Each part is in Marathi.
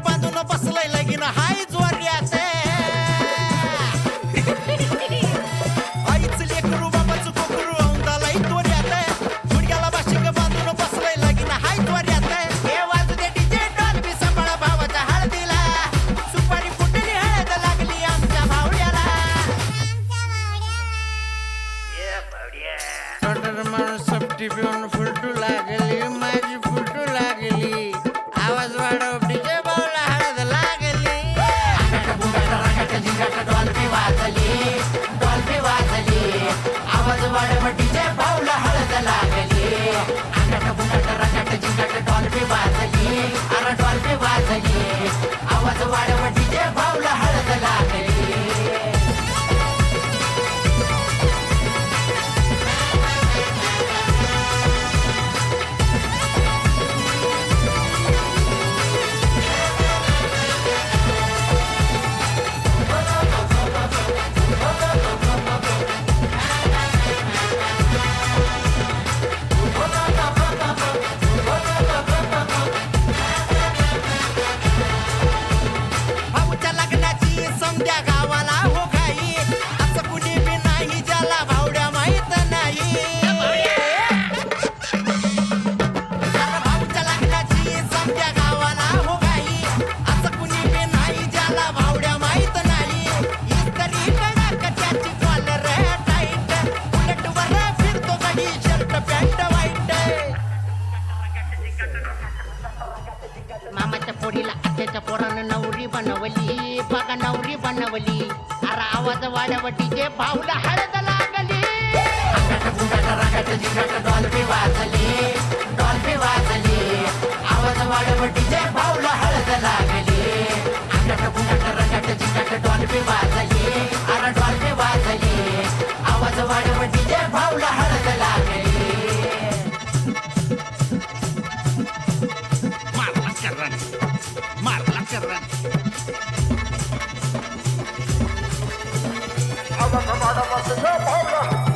बांधून बसलंय लगीन हाय जोर्याचे आईच लेकरू बाबाचं कोकरू औंदालाय तोऱ्यात गुडघ्याला बाशिंग बांधून बसलंय लगीन हाय जोर्यात हे वाजू दे डीजे डॉल्बी सांभाळा भावाच्या हळदीला सुपारी फुटली हळद लागली आमच्या भावड्याला सपटी पिऊन फुलटू लागली माझी फुलटू लागली आवाज वाढव डीजे भाऊला हळद लागली डॉल्बी वाजली आवाज वाढव डीजे भाऊला हळद लागली डॉल्बी वाजली अरे डॉल्बी वाजली आवाज वाढव डीजे भाऊला हळद लागली भाऊच्या लग्नाची समध्या गावाला हो घाई असं कुणी बी नाही ज्याला भावड्या माहित नाही अरे भाऊच्या लग्नाची समध्या गावाला हो घाई असं कुणी बी नाही ज्याला भावड्या माहित नाही इस्त्री कडक त्याची कॉलर टाईट उलटवर फिरतो गडी शर्ट पॅन्ट वाईट मामाच्या पोरीला आत्याच्या पोरानं नवरी बनवली बघा नवरी बनवली अरे आवाज वाढव डीजे भाऊला हळद लागली डॉल्बी वाजली आवाज वाढव डीजे भाऊला हळद लागली डॉल्बी वाजली अरे डॉल्बी वाजली आवाज वाढव डीजे भाऊला हळद लागली मारला करन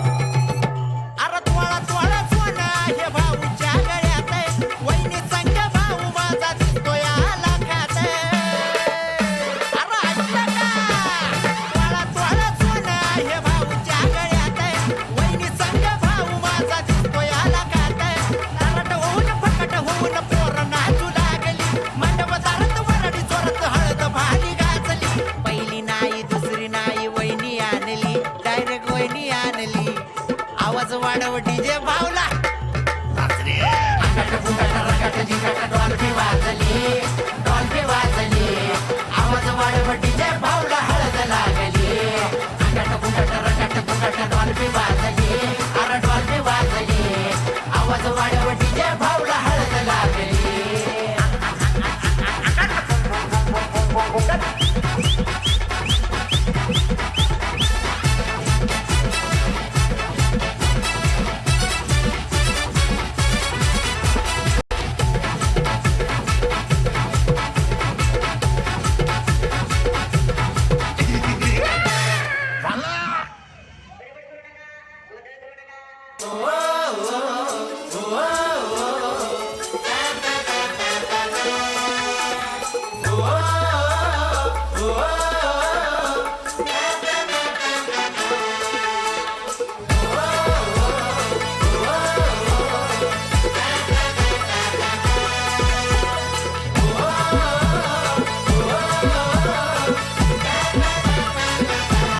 अरे तोळा तोळा सोना हे भाऊच्या गळ्यात आहे. वहिनी संग भाऊ माझा दिसतोय आला खात अरे ऐकलं का तोळा तोळा सोना हे भाऊच्या गळ्यात आहे. वहिनी संग भाऊ माझा दिसतोय आला खात नारट होऊन फकट होऊन पोर नाचू लागली मंडप दारात वरडी जोरात हळद भारी गाजली पहिली नाही दुसरी नाही वहिनी आणली डायरेक्ट वहिनी आणली आवाज वाढव डीजे भाऊला